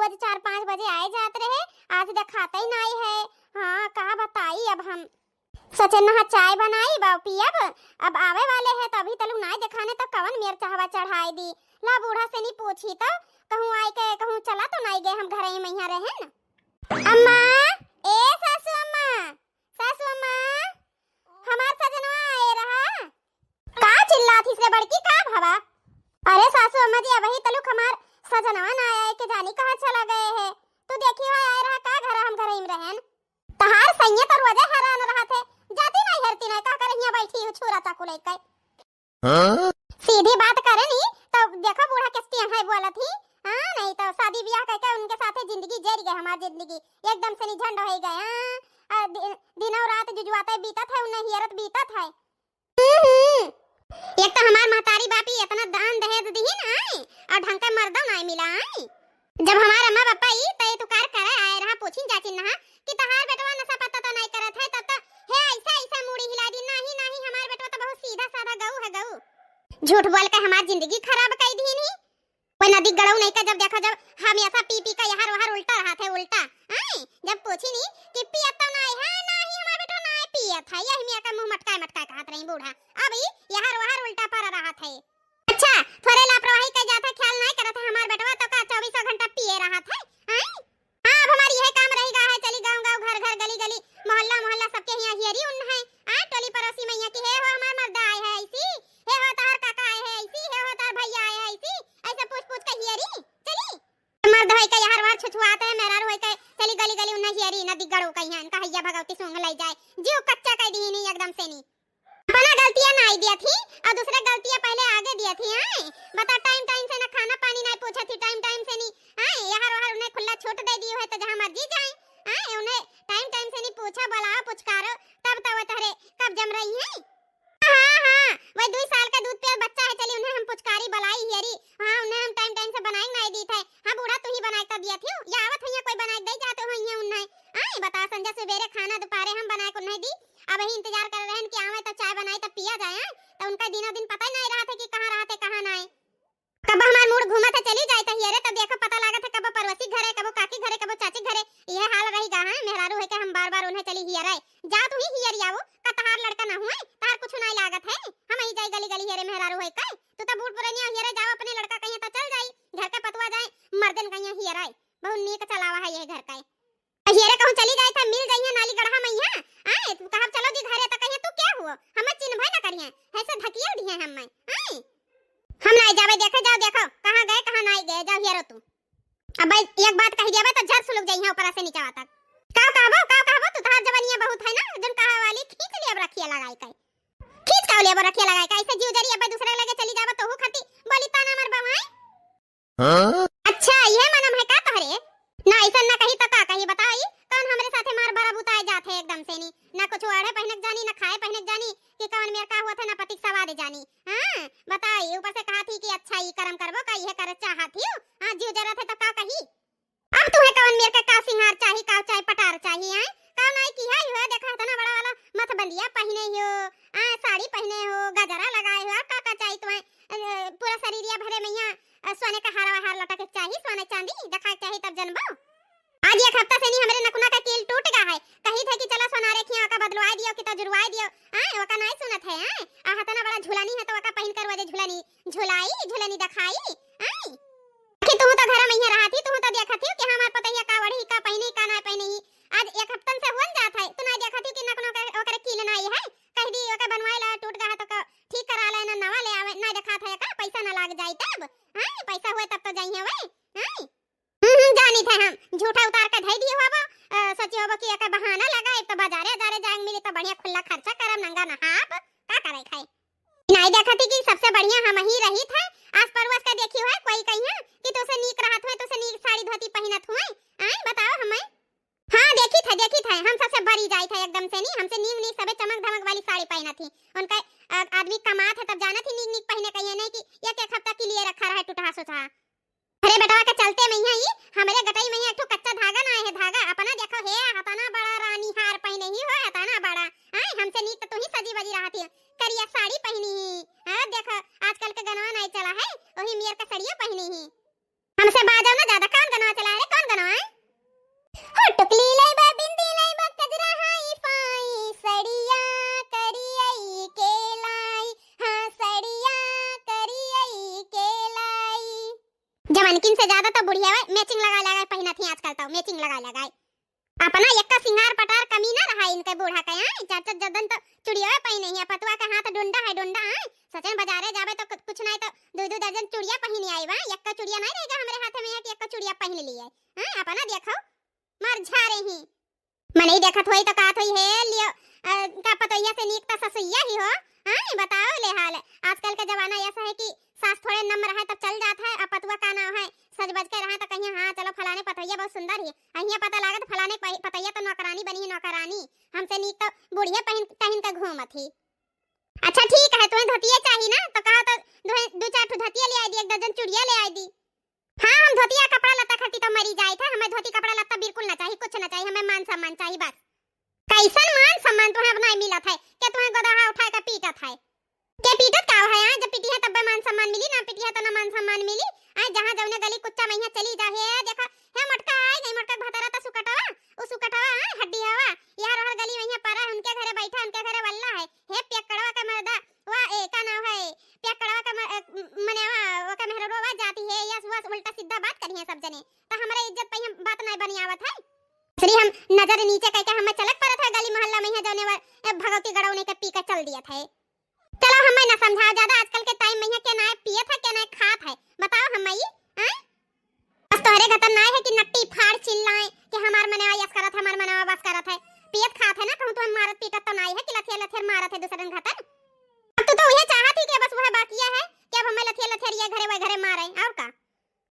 बजे 4-5 बजे आए जात रहे, आज दिखाता ही नहीं है। हाँ का बताई अब हम सचन नहा चाय बनाई बा पियब, अब आवे वाले है तभी तलू नहीं दिखाने तो कवन मेर चाहवा चढ़ाई दी। ला बूढ़ा से नहीं पूछी तो कहूँ आई के कहूँ चला तो नहीं गए हम घर ही मैया रहे न। अम्मा ए सासू अम्मा, सासू अम्मा हमार सजनवा आए रहा। का चिल्लात इससे बड़की का भवा? अरे सासू अम्मा जी अबही तलुक हमार सजनवा ना आया के जानी कहां चला गए है। तू देखी है आए रहा का घर हम घर ही रहन। तहार सैया तो रोजे हैरान रहा थे, जाती नहीं हरती नहीं का कर यहां बैठी हूं छोरा चाकू लेके। हां सीधी बात करे नहीं तो देखो बूढ़ा किस्ती है बोला थी। हां नहीं तो शादी ब्याह करके उनके साथे जिंदगी जेर गए, हमारी जिंदगी एकदम से नहीं झंड हो गए। हां दिन और रात जुजवाते बीतत है उन्हें हियरत बीतत है। एक तो हमार महतारी बापी इतना दान दहेज दी ना और ढंग का मर्दा नहीं मिला। जब हमार अम्मा पापा ई तय तो कार करे आए रहा पूछिन जाचिन ना कि तहार बेटवा नशा पता तो नहीं करत है तब हे ऐसा ऐसा मुड़ी हिला दी। नहीं नहीं हमार बेटवा तो बहुत सीधा साधा गऊ है गऊ। झूठ बोल के हमार जिंदगी खराब कर दी नहीं। कोई नदी गड़ऊ नहीं का जब देखो जब हम ऐसा पी पी का यहां वहां उल्टा रहा थे उल्टा। जब पूछी नहीं कि पियत तो नहीं है नहीं हमार बेटवा नहीं पियत है, यही मियां का मुंह मटका मटका कहत रही बूढ़ा। अब यहां वहां उल्टा पर रहा थे। अच्छा थोड़े लापरवाही कर जाता ख्याल नहीं करत है हमार बेटवा तो का 24 घंटा पिए रहा था। हां अब हमारी यह काम रहेगा है चली गांव गांव घर घर गली गली मोहल्ला मोहल्ला सबके यहां हियरी उन है। टोली पड़ोसी मैया की हे हो हमार मर्दा आए है ऐसी, हे हो तार काका आए है ऐसी, हे हो तार भैया आए है ऐसी, ऐसे पूछ पूछ के हियरी चली मर्द है के यहां वहां छुछुआते है मेरा होय के चली गली गली उन हियरी नदी गड़ो कहिया इनका हैया भगवती सोंग ले जाए जीव कच्चा कर दी नहीं एकदम से नहीं। अपना गलतियां नहीं दिया थी और दूसरे गलतियां पहले आगे दिया थी। बता टाइम टाइम से ना खाना पानी नहीं पूछा थी टाइम टाइम से नहीं। यहाँ वहाँ उन्हें खुला छूट दे दी है तो जहाँ मर्जी जाए। उन्हें टाइम टाइम से नहीं पूछा बुलाओ पुचकारो तब तब तहरे कब जम रही है। हाँ हाँ वही 2 साल का दूध पे बच्चा है चली उन्हें हम पुचकारी बुलाई हियरी। हाँ उन्हें हम टाइम टाइम से बनाई नहीं दी थे। हाँ बूढ़ा तू ही बनाई कर दिया थी या आवत है कोई बनाई दे जाते हो यहाँ उन्हें। बता संजय सवेरे खाना दोपहरे हम बनाए को नहीं दी। अब ही इंतजार कर रहे हैं कि आवे तो चाय बनाई तो पिया जाए। तो उनका दिनों दिन पता ही नहीं रहा था कि कहां रहते कहां नहीं। कब हमार मूड घूमा था चली जाए तो हियरे तब देखो पता लगा था कब परवसी घरे कब काकी घरे कब चाची घरे यह हाल रहेगा। मेहरारू है के हम बार बार उन्हें चली हियरे जा तू ही हियर आवो का तहार लड़का ना हुए तार कुछ नहीं लागत है। हम ही जाए गली गली हियरे मेहरारू है के तू तो बूढ़ पुरानिया हियरे जाओ अपने लड़का कहीं तो चल जाई घर के पतवा जाए मर्दन कहीं हियरे बहुत नीक चलावा है ये घर का। हियरे कहूं चली जाए था मिल जाइए नाली गढ़ा मैया। तू कहां चलो जी घरे तो कहिए तू क्या हुआ हम चिन्ह भय ना करिए ऐसे धकिया दिए हम नहीं जावे देखे जाओ देखो कहां गए कहां नहीं गए जाओ हियरो तू। अब एक बात कह देबे तो झट सुलग जाइए ऊपर से नीचे तक। का कहबो तू तार जवानिया बहुत है ना जन कहा वाली खींच ले अब रखिया लगाई के खींच का ले अब रखिया लगाई के ऐसे जीव जरी अब दूसरे लगे चली जावे तो हो खती बोली ताना मर बवाई। हां अच्छा ये मनम है का तहरे ना ऐसा ना कही तो का कही बताई कौन हमरे साथे मार बड़ा बुताए जाते एकदम से नहीं ना कुछ ओढ़े पहनक जानी ना खाए पहनक जानी कि कौन मेर का हुआ था ना पतिक सवाद जानी। हां बताई ऊपर से कहा थी कि अच्छा ये कर्म करबो का ये कर चाहत थी। हां जीव जरूरत है तो का कही अब तुम्हें कौन मेर का सिंगार चाहिए का चाहे पटार चाहिए का नहीं की है हुआ देखा था ना बड़ा वाला मत बंदिया पहने हो साड़ी पहने हो गजरा लगाए हो का चाहिए तुम्हें पूरा शरीरिया भरे में यहां सोने का हार लटक चाहिए सोने चांदी दिखा चाहिए तब जन्मो। आज एक हफ्ता से नहीं हमरे नकुना का कील टूट गया है कही थे कि चलो सोनारे खिया का बदलवा दियो कि तो जुड़वाई दियो। वका नहीं सुनत है। आ हतना बड़ा झुलानी है तो वका पहन कर वजे झुलानी झुलानी दिखाई। कि तू तो घर में ही रहा थी तू तो देखा थी कि हमार पतैया का वड़ी का पहने का ना पहने आज एक हफ्ता से होन जात है तू नहीं देखा थी कि नकुना का ओकरे कील नहीं है कह दी ओका बनवाई ला टूट गया तो ठीक करा ले ना नवा ले आवे ना देखा था का पैसा ना लाग जाई तब। पैसा हुए तब तो जाइए वे जानी थे हम झूठा उतार के धई दिए होबो सच्ची होबो कि एक बहाना लगाए तो बाजारे जारे जाएंगे मिले तो बढ़िया खुला खर्चा करम नंगा नहाप का करे खाए नहीं देखा थी कि सबसे बढ़िया हम ही रही थे। आस पड़ोस का देखी है कोई कहिया कि तुसे नीक रहत हुए तुसे नीक साड़ी धोती पहनत हुए बताओ हमें। हां देखी थे हम सबसे बड़ी जाई थे एकदम से नहीं हमसे नीक नीक सबे चमक धमक वाली साड़ी पहना थी उनका आदमी कमात है तब जाना थी नीक नीक पहने कहिए नहीं कि एक हफ्ता के लिए रखा रहा टूटा सोचा। अरे बेटवा के चलते में ही हमरे गटई में एक ठो कच्चा धागा ना है धागा अपना देखो हे हताना बड़ा रानी हार पहने ही हो हताना बड़ा हमसे नीक तो तू ही सजी वजी रहती करिया साड़ी पहनी ही। देखो आजकल के गनवा नहीं चला है वही मियर का साड़ियां पहनी ही हमसे बाजो ना ज्यादा। कौन गनवा चला रे, कौन गनवा है? हो टुकली लाई बा बिंदी लाई बा कजरा हाई फाई सड़िया करियई के लाई, हां सड़िया करियई के लाई। जवानकिन से ज्यादा तो बुढ़िया मैचिंग लगा लगा पहिना थी आजकल तो मैचिंग लगा लगाए। अपना एक का सिंगार पटार कमी ना रहा इनके बूढ़ा का। है चाचा जदन तो चुड़िया पहने है, पतवा का हाथ डुंडा है डुंडा। है सचन बाजारे जावे तो कुछ नहीं तो दो दर्जन चुड़िया पहनी आई बा। एक का चुड़िया नहीं रहेगा हमरे हाथ में है कि एक का चुड़िया पहन ली है। हां अपना देखो मर झा रही मैं नहीं देखत होई तो कात होई है लियो का पतोइया से नीक तो ससुइया ही हो। हां बताओ ले हाल आजकल का जमाना ऐसा है कि सास थोड़े नम रहा तब चल जाता है। अब पतवा का नाम है सज बज के रहा तो कहीं हां चलो फलाने पतोइया बहुत सुंदर है, अहिया पता लागत फलाने पतोइया तो नौकरानी बनी है नौकरानी। हमसे नीक तो बुढ़िया पहन के घूमत ही। अच्छा ठीक है तुम्हें धोतिया चाहिए ना तो कहा तो दो चार ठो धोतिया ले आई दी, एक दर्जन चूड़िया ले आई दी। हां हम धोतिया कपड़ा लत्ता खाती तो मरी जाए था। हमें धोती कपड़ा लत्ता बिल्कुल ना चाहिए, कुछ ना चाहिए। हमें मान सम्मान चाहिए बस। कैसन मान सम्मान तुम्हें अपना मिला था कि तुम्हें गोदाहा उठा के पीटा था के पीटत का है? जब पीटी है तब मान सम्मान मिली, ना पीटी है तो ना मान सम्मान मिली। आ जहां जौने गली कुत्ता मैया चली जा है देखा है मटका है नहीं मटका भतरा तो सुकटवा उ सुकटवा है हड्डी हवा यार हर गली मैया पारा उनके घरे बैठा उनके घरे वल्ला है पेकड़वा का मर्दा वा ए का नाम है पेकड़वा का मनेवा वो का मेहरवा जाती है या सुबह उल्टा सीधा बात करी है सब जने तो हमारे इज्जत पे बात नहीं बनी आवत है। श्री हम नजर नीचे कह के हमें चलक पड़ा था गली मोहल्ला में जौने भगवती गड़ौने के पी के चल दिया था। चलो हमें ना समझाओ ज्यादा। आजकल के टाइम में के ना पिए था के ना खात है बताओ हमें ये हैं? बस तोहरे गतन ना है कि नट्टी फाड़ चिल्लाए कि हमार मने यस करत हमार मने बस करत है पियत खात है ना कहूं तो हम मारत पीटत तो नहीं है कि लथिया लथिया मारत है दूसरे घतन। अब तो ये चाहत ही कि बस वह बाकी है कि अब हमें लथिया लथिया ये घरे वे घरे मारे और का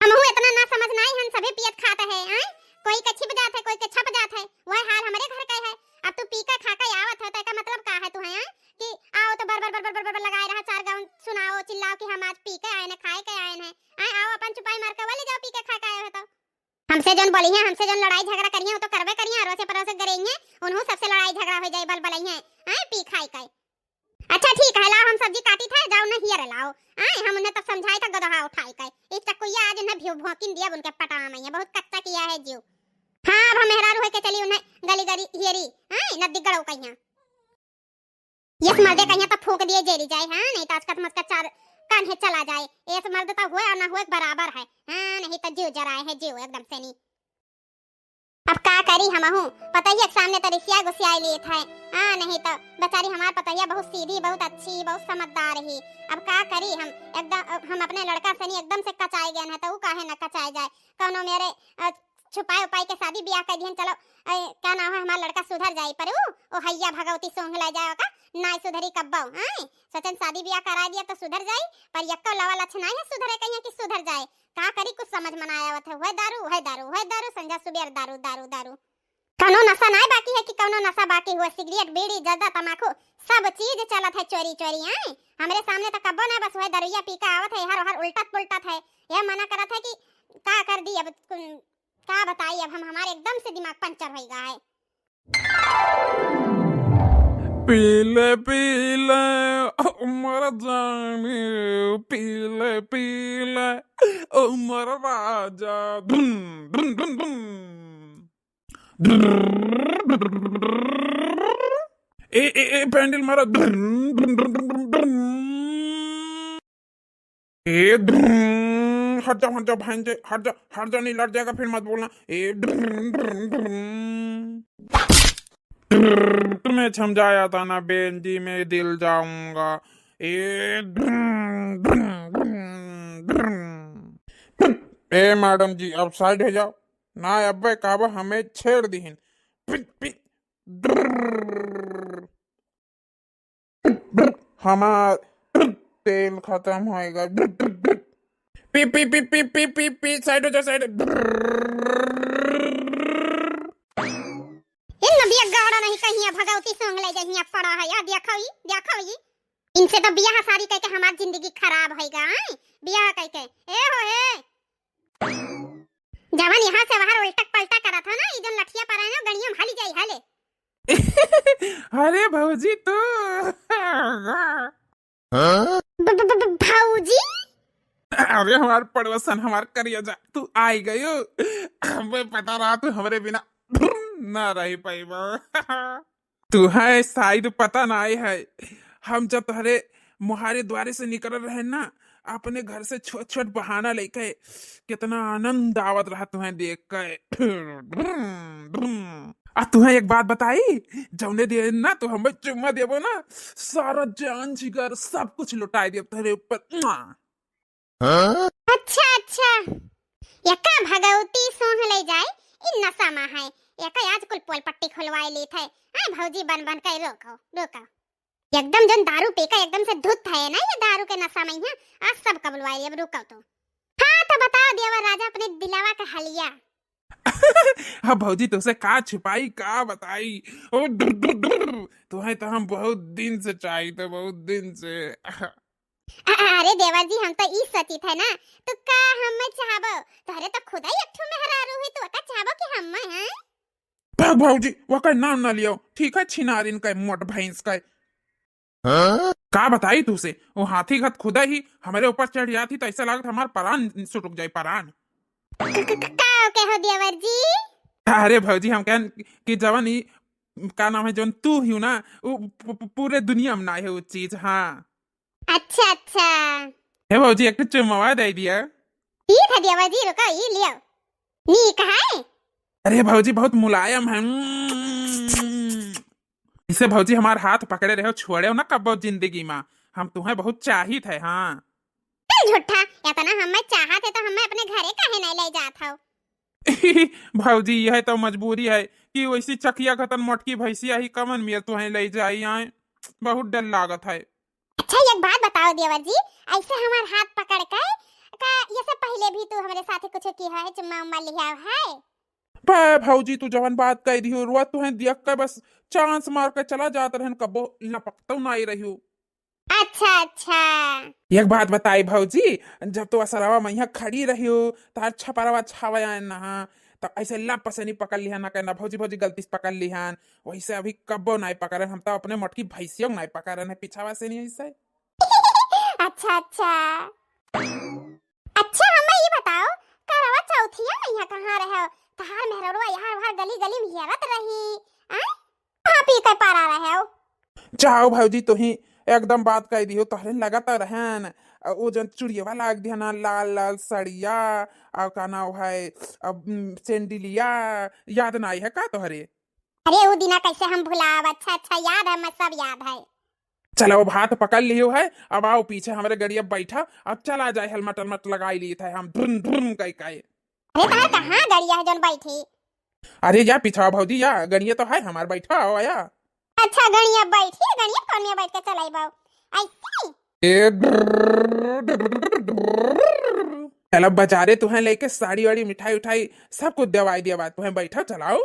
हम इतना ना समझ नहीं हम सभी पियत खाते हैं। हैं कोई के छिप जात है कोई के छप जात है वह हाल हमारे घर का है। अब तू पी का खा के आवत है तो का मतलब का है तू है कि आओ तो बर लगाए रहा चार गाउन सुनाओ चिल्लाओ कि हम आज पी के आए ने खाए के आए हैं। आए आओ अपन चुपाई मार के वाले जाओ पी के खा के आए हो तो हमसे जोन बोली है हमसे जोन लड़ाई झगड़ा करिए तो करबे करिए और से परोसे करेंगे उन्हों सबसे लड़ाई झगड़ा हो जाए बल बलई है। आए पी खाई के अच्छा ठीक है लाओ हम सब्जी काटी था जाओ ना हियर लाओ। आए हम उन्हें तब समझाए था गदहा उठाई के एक चक्कुया आज उन्हें भ्यू भौंकिन दिया उनके पटा में बहुत कच्चा किया है जीव। हां अब हम मेहरारू होके चली उन्हें गली गली हियरी आए नदी गड़ो कहिया यस मर्दे कहिया तो फूंक दिए जेरी जाए। हां नहीं तो आज मत का चार कान है चला जाए ऐसे मर्द तो हुए और ना हुए बराबर है। हां नहीं तो जीव जराए है जीव एकदम से नहीं। अब का करी हम हूं पता ही सामने तो रिसिया गुसिया लिए थे। हां नहीं तो बेचारी हमार पतैया बहुत सीधी बहुत अच्छी बहुत समझदार ही। अब का करी हम एकदम हम अपने लड़का से नहीं एकदम से कचाए गए हैं तो वो काहे ना कचाए जाए कौनो मेरे छुपाए उपाय के शादी ब्याह कर दिहन चलो क्या नाम है हमारा लड़का सुधर जाए पर ओ हैया भगवती सोंग ले जाएगा ना सुधरी कब्बो। हां सचन शादी ब्याह करा दिया तो सुधर जाए पर यक्का लवा लक्षण है सुधरे कहिया कि सुधर जाए का करी कुछ समझ में ना आवत है। वह दारू संजा सुबेर दारू दारू दारू कौनो नशा ना बाकी है कि कौनो नशा बाकी हुआ सिगरेट बीड़ी जर्दा तमाकू सब चीज चलत है चोरी चोरी। आए हमरे सामने तो कब्बो ना बस वह दरुया पी के आवत है हर उल्टत पुल्टत है यह मना करत है कि का कर दी अब क्या बताइए अब हम हमारे एकदम से दिमाग पंचर हो गया है। पीले पीले उमर जानी पीले पीले उमर राजा धुन धुन धुन धुन ए पैंडल मारा धुन धुन धुन धुन धुन ए धुन हट जा भांजे हट जा नहीं लड़ जाएगा फिर मत बोलना। ए तुम्हें समझाया था ना बेन जी मैं दिल जाऊंगा। ए मैडम जी अब साइड हो जाओ ना अब काबा हमें छेड़ दीन हमार तेल खत्म होएगा। P P P P P P P side हो जा साइड। इन नबिया गाड़ा नहीं कहिया भगवती संग ले जहिया पड़ा है या देखो ई इनसे तो बियाह सारी कह के हमार जिंदगी खराब होएगा। बियाह कह के ए हो ए जवान यहां से बाहर उल्टक पलटा करा था ना ई जो लठिया पर आना गणिया भाली जाई हाले। अरे भौजी तू भौजी अरे हमार पड़ोसन हमार करिया जा तू आई गई हो। हमें पता रहा तू हमरे बिना ना रही पाई। तू है शायद पता ना आई है। हम जब तुम्हारे मुहारे द्वारे से निकल रहे ना अपने घर से छोट छोट बहाना लेके कितना आनंद आवत रहा तुम्हें देख के। आ तुम्हें एक बात बताई जौने दे ना तो हमें चुम्मा देबो ना सारा जान जिगर सब कुछ लुटाई दे तेरे ऊपर। अच्छा अच्छा यका भगवती सोह ले जाए इन नशा में है। यका आज कुल पोल पट्टी खुलवाए लेत है। हां भौजी बन बन के रोको रोको एकदम जन दारू पी के एकदम से धुत है ना ये दारू के नशा में है। आज सब कबलवाए अब रुको तो। हां तो बताओ देवर राजा अपने दिलावा का हलिया। हाँ भौजी तुझसे का छिपाई का बताई। ओ डर डर डर तुम्हें तो हम बहुत दिन से चाहिए थे बहुत दिन से। अरे देवर जी हम तो ई सचित है ना तो का हम चाहबो तोरे तो खुदा ही एकठो मेहरारू है तो का चाहबो कि हम हैं। भाग भौजी वो का नाम ना लियो ठीक है छिनारिन का मोट भैंस का। का बताई तुझसे वो हाथी घात खुदा ही हमारे ऊपर चढ़ जाती तो ऐसा लगता हमारा परान सुटक जाए परान। का कहो देवर जी। अरे भौजी हम कह कि जवन ही का नाम है जवन तू ही ना वो पूरे दुनिया में ना है वो चीज। हाँ अच्छा अच्छा हे भौजी एक चुम्मा दे दिया। ठीक है देवर जी रुको ई लियो नी कहा है। अरे भौजी बहुत मुलायम है। इसे भौजी हमार हाथ पकड़े रहे छोड़े ना कब जिंदगी में हम तुम्हें बहुत चाहित है। हाँ झूठा इतना हमें चाहते तो हमें अपने घरे काहे नहीं ले जात हो। भौजी यह तो मजबूरी है कि वैसी चकिया खतन मोटकी भैंसिया ही कमन मिया तुम्हें ले जाई आए बहुत डर लागत है। अच्छा एक बात बताओ देवर जी ऐसे हमार हाथ पकड़ के का ये से पहले भी तू हमारे साथ कुछ किया है चुम्मा उम्मा लिया है। बे भौजी तू जवन बात कह रही हो रुआ तुम्हें देख कर बस चांस मार कर चला जाता रहन कबो लपकता ना आई रही हो। अच्छा अच्छा एक बात बताई भौजी जब तो असरावा मैया खड़ी रही हो तार छपरावा छावा ना तो ऐसे लप से नहीं पकड़ लिया ना कहना भौजी भौजी गलती से पकड़ लिहान वैसे अभी कब्बो नहीं पकड़न हम तो अपने मोटकी भैंसियों नहीं पकड़न है पीछावा से नहीं ऐसे। अच्छा अच्छा अच्छा हमें ये बताओ करवा चौथिया मैया कहाँ रहे हो तहार मेहरवा यहाँ वहाँ गली गली में हेरत रही आ कहाँ पी के पारा रहे हो। जाओ भौजी तो ही एकदम बात कह दी हो तोहरे लगातार रहन वो जन चुड़िया लाग दिया ना लाल लाल सड़िया और का नाम है अब सेंडिलिया याद ना आई है का तोहरे। अरे वो दिना कैसे हम भुलाव। अच्छा अच्छा याद है मैं सब याद है। चलो अब हाथ पकड़ लियो है अब आओ पीछे हमारे गड़िया बैठा अब चला जाए हेलमेट हेलमेट लगाई लिए थे हम ध्रुन ध्रुन कह कहे। अरे तार कहाँ गड़िया है जन बैठी। अरे या पीछा भौजी या गड़िया तो है हमार बैठा हो या। अच्छा गड़िया बैठी गड़िया कौन में बैठ के चलाई बाऊ ऐसे। चलो बाजारे तुम्हें लेके साड़ी वाड़ी मिठाई उठाई सब कुछ दवाई दिया बात तुम्हें बैठा चलाओ।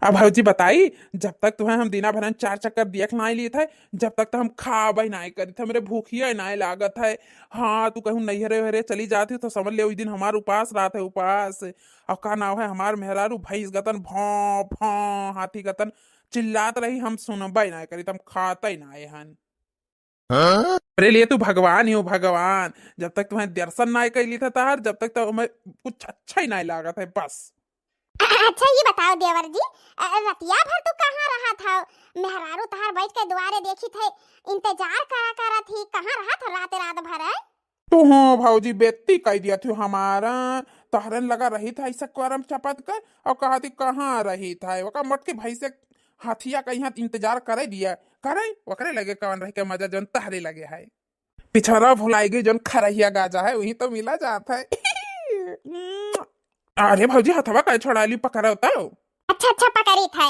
अब भौजी बताई जब तक तुम्हें हम दिना भरन 4 चक्कर देख ना लिए थे जब तक तो हम खा बही ना करी थे मेरे भूखिया ना लागत है। हाँ तू कहूँ नहीं हरे हरे चली जाती तो समझ ले उस दिन हमार उपास रात है उपास और का नाम है हमार मेहरारू भैंस गतन भौं भौं हाथी गतन चिल्लात रही हम सुनबा ही ना करी तुम खाता ही ना हन। अरे लिए तू भगवान ही हो भगवान जब तक तुम्हें दर्शन ना कर ली था तार जब तक तो हमें कुछ अच्छा ही ना लागत है बस। अच्छा ये बताओ देवर जी रतिया भर तू कहाँ रहा था। मेहरारू तहार बैठ के द्वारे देखी थे इंतजार करा करा थी कहाँ रहा था रात रात भर है। तो हाँ भाजी बेत्ती कह दिया थी हमारा तहरन लगा रही था ऐसा करम चपत कर और कहा थी कहाँ रही था वो मोटके भाई से हाथिया का यहाँ इंतजार करे दिया करे वकरे लगे कौन रह के मजा जौन तहरे लगे है पिछड़ा भुलाई गई जौन खरहिया गाजा है वही तो मिला जाता है। अरे भाजी हथवा का छोड़ा ली पकड़ा होता हो। अच्छा अच्छा पकड़ी थे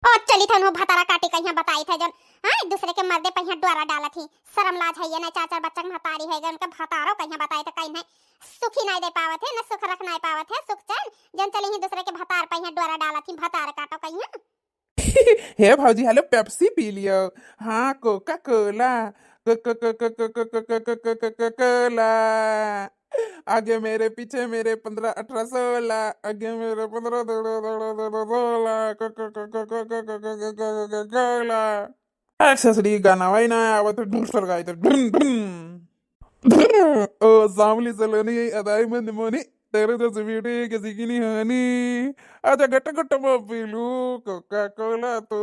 ओ चली थे नो भतारा काटे कहीं बताई थे जन हां दूसरे के मर्दे पे यहाँ द्वारा डाला थी शर्म लाज है ये ना 4 4 बच्चा महतारी है जन के भतारो कहीं बताई थे कहीं नहीं सुखी नहीं दे पावत है ना सुख रख नहीं पावत है सुख चैन जन चली ही दूसरे के भतार पे यहाँ द्वारा डाला थी भतार काटो कहीं। हे भाजी हेलो पेप्सी पी लियो हाँ कोका कोला कोला आगे मेरे पीछे मेरे 15 18 16 आगे मेरे 15 16 एक्सेसरी गाना वाई ना आवत दूसर गाई तो ढुन ढुन ओ सामली सलोनी अदाई मंद मोनी तेरे तो स्वीटी किसी की नहीं हानी आजा गट गट पीलू कोका कोला तो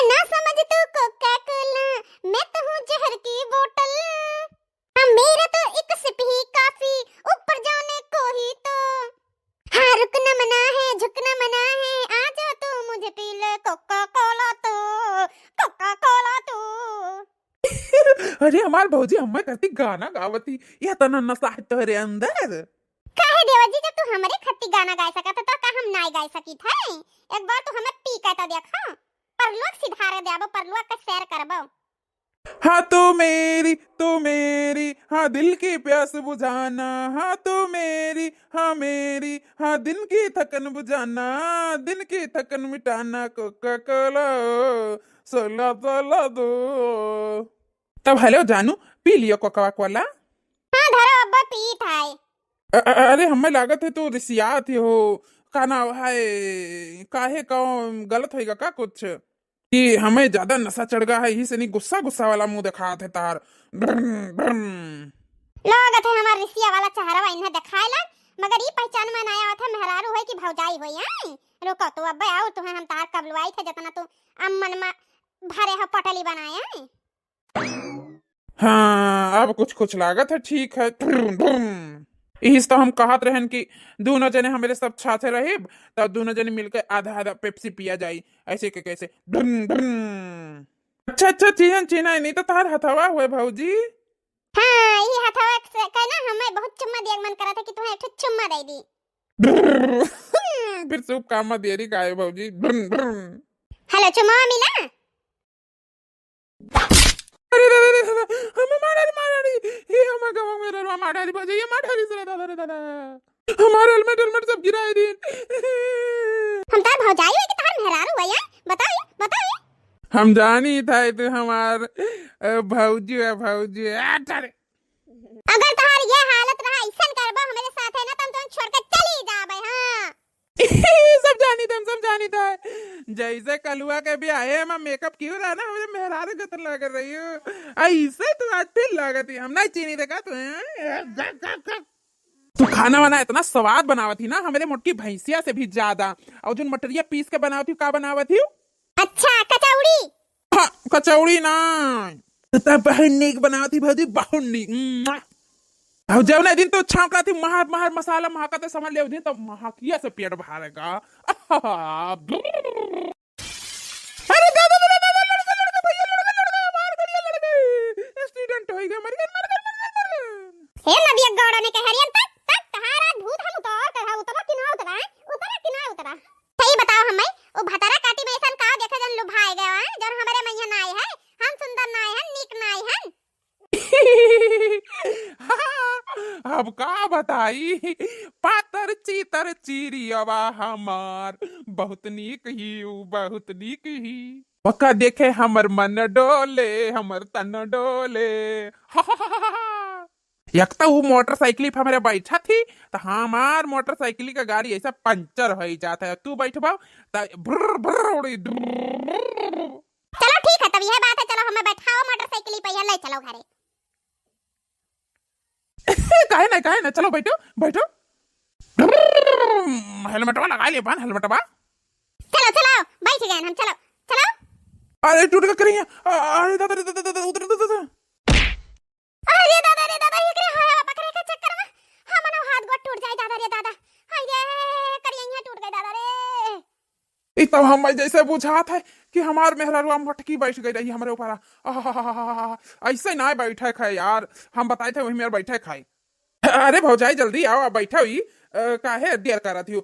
ना समझ तू कोका कोला, मैं तो हूँ जहर की बोतल। हाँ मेरा तो एक सिप ही काफी, ऊपर जाने को ही तो। हाँ रुकना मना है, झुकना मना है, आ जा तू मुझे पी ले कोका कोला तो, कोका कोला तो। अरे हमार भौजी हमें करती गाना गावती यह तना नशा है तोहरे अंदर। काहे देवजी, जब तू हमरे खत्ती गाना गाय सकत तो का हम नाय गाय सकी थे? एक बार तू हमें पी के तो देखा, परलोक सिधारे देबो, परलोक का सैर करबो। हाँ तू मेरी हाँ दिल की प्यास बुझाना, हाँ तू मेरी हाँ मेरी हाँ दिन की थकन बुझाना, दिन की थकन मिटाना कोका कोला सोला सोला दो। तब हेलो जानू पी लियो कोका कोला। हाँ धरो अब्बा पी थाय। अरे हमें लागत है तो रिसिया थी हो का ना है काहे कौन गलत होएगा का कुछ कि हमें ज्यादा नशा चढ़ गया है ही से नहीं गुस्सा गुस्सा वाला मुंह दिखा थे तार लागत है हमार रिसिया वाला चेहरा इन्हें दिखाएला, मगर ई पहचान में ना आया था मेहरारू है कि भौजाई होई है। रुको तो अब्बे आओ, तुम्हें हम तार कबलवाई थे जितना तू अम्मन में भरे हो पटली बनाया है। हाँ अब कुछ कुछ लागत है ठीक है। इस तो हम कहत रहन कि दोनों जने हमारे सब छाते रहे तब दोनों जने मिलकर आधा आधा पेप्सी पिया जाए ऐसे के कैसे अच्छा अच्छा चीना चीना नहीं तो तार हथवा हुए भौजी। हाँ ये हथवा से कहना हमें बहुत चुम्मा दिया मन करा था कि तुम्हें एक चुम्मा दे दी। फिर शुभ काम देरी का है भौजी। हेलो चुम्मा मिला? अरे हम मारा ये हम गांव में रो मारा भौजी ये मारा रे दादा रे दादा हमारे हेलमेट सब गिराए दिन। हम तार भौजाई है कि तार मेहरारू है यार, बताओ बताओ। हम जानी था तो हमार भौजी है अगर तार ये हालत रहा ऐसा करबो हमारे साथ है ना तुम छोड़ के चली जाबे। हाँ सब जानी था जैसे कलुआ के भी आए मैं मेकअप क्यों रहा ना मुझे मेहरारू कतर लग रही हूँ ऐसे तो आज फिर लगती हम नहीं चीनी देखा तू खाना वाना इतना स्वाद बनावत थी ना हमारे मोटकी भैंसिया से भी ज्यादा और जो मटरिया पीस के बनावत थी का बनावत थी। अच्छा कचौड़ी। हाँ कचौड़ी ना तब बहुत नीक बनावत थी भौजी बहुत नीक। और जब ना दिन तो छांका थी महर महर मसाला महका तो समझ ले दिन तो महकिया से पेट भरेगा। अरे दादा भैया मार करिए लड़के स्टूडेंट हो गए मर गए हे नदिया गौड़ा ने कह हरियन तक तहारा दूध हम उतार उतरा सही बताओ हमें ओ भतारा काटी में ऐसा का देखे जन लुभाए गए हैं जन हमारे मैया नाई है हम सुंदर नाई है नीक नाई है। अब का बताई पातर चीतर चिरियवा हमार बहुत नीक ही पक्का देखे हमर मन डोले हमर तन डोले। एक तो वो मोटरसाइकिल पे हमारे बैठा थी तो हमार मोटरसाइकिल का गाड़ी ऐसा पंचर हो जाता है तू बैठ पाओ उड़ी। चलो ठीक है तब यह बात है, चलो हमें बैठाओ मोटरसाइकिल पे ले चलो घरे। काहे ना चलो बैठो हेलमेटवा लगा लिया बान हेलमेटवा। चलो बैठ गए हम, चलो। अरे टूट का करिए अरे दादा उतर अरे दादा ये करे हां पकड़े के चक्कर में हमनो हाथ गोड़ टूट जाए दादा रे दादा। हाय रे करिया टूट गए दादा रे। तब हम जैसे बुझा था कि हमार मेहरारुआ मटकी बैठ गई रही हमारे ऊपर ऐसे ना बैठे खाए यार हम बताए थे वही मेरे बैठे खाए। अरे भौजाई जल्दी आओ बैठा हुई काहे देर कर रही हो।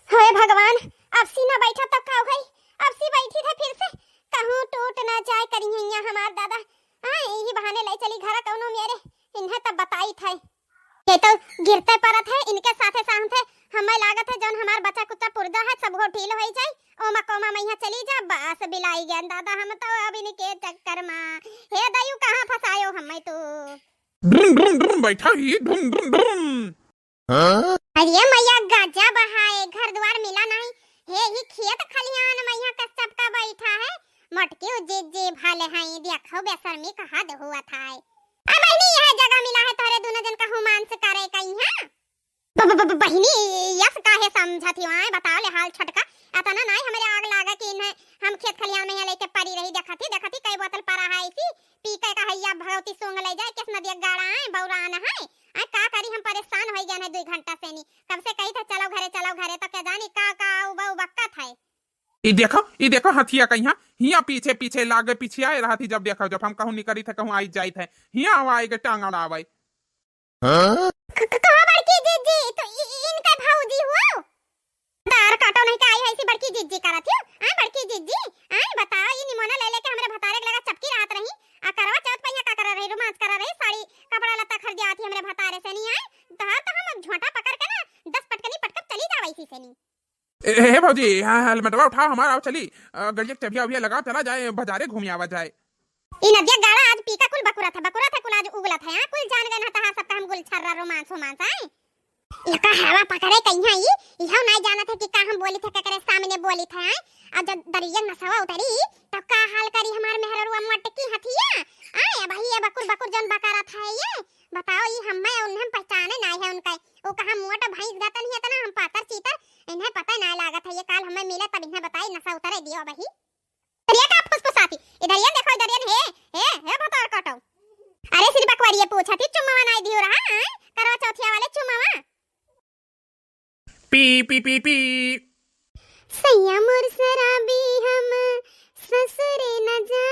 हे भगवान अब सी ना बैठा तब का भाई अब सी बैठी थे फिर से कहूं टूट ना जाए करिया हमार दादा। हां यही बहाने ले चली घर कौनो मेरे इन्हें तब बताई थे ये तो गिरते परत है इनके साथे साथ है हमें लागत है जौन हमार बच्चा कुत्ता पुर्जा है सब हो ढील हो जाए ओमा कोमा मैया चली जा बस बिलाई गया दादा हम तो अब इनके चक्कर में हे दयु कहां फसायो हमें तो बैठा ही अरे मैया गाजा बहाए घर द्वार मिला नहीं हे ही खेत खलियान मैया का सबका बैठा है मटके जे जे भाले हैं देखो बेशर्मी कहा दे हुआ था अब बहनी यह जगह मिला है तोरे दोनों जन का रोमांस करे कहीं है बहनी यस काहे समझती आए बताओ ले हाल छटका अतना नहीं हमारे आग लागा कि इन्हें हम खेत खलियान में लेके पड़ी रही देखती कई बोतल परा है इसी पी के कहैया भगवती सोंग ले जाए किस नदिया गाड़ा है बौराना है आ का करी हम परेशान हो गए हैं 2 घंटा से नहीं कब से कही था चलो घरे तो क्या जानी का बक्का था ये देखो हथिया कहीं हिया पीछे पीछे लागे पीछे आए रहा थी जब देखो जब हम कहूं निकली थे कहूं आई जाई थे हिया आए के टांग अड़ावे कहां बड़की जीजी तो इनका भाऊजी हुआ दार काटो नहीं का आई है इसी बड़की जीजी करत है आ बड़की जीजी आ बताओ ये निमोना ले लेके हमरे भतारे के लगा चपकी रात रही आ करवा चौथ पहिया का कर रही रोमांस कर रही साड़ी कपड़ा लत्ता खरीद आती हमरे भतारे से नहीं आए तो हम झोंटा पकड़ के ना 10 पटकनी पटकप चली जावे इसी से नहीं हे भौजी हेलमेटवा उठा हमारा चली गड़िया चबिया उबिया लगा चला जाए बाजारे घूम आवा जाए इ नदिया गाड़ा आज पीका कुल बकुरा था कुल आज उगला था हां कुल जान गए ना सबका हम गुल छर्रा रोमांस आए लका हवा पकड़े कहीं इहो नहीं जाना था कि का हम बोली थे करे सामने बोली था आज जब दरिया नसवा उतरी तो का हाल करी हमार मेहररुआ मटकी हथिया आए भाई ये बकुर जन बकारा था ये बताओ ये हमें उन्हें पहचाने नहीं है उनका वो कहा मोटा भैंस जाता नहीं है हम पातर चीतर इन्हें पता नहीं लगा था ये काल हमें मिला तब इन्हें बताई नशा उतरे दियो भाई दरिया का फुसफुसाती इधर ये देखो इधर ये हे बता काटो अरे सिर्फ बकवारी पूछा थी चुम्मा नहीं दियो रहा करवा चौथिया वाले चुम्मा पी पी पी पी सैया मोर शराबी हम ससुरे न जा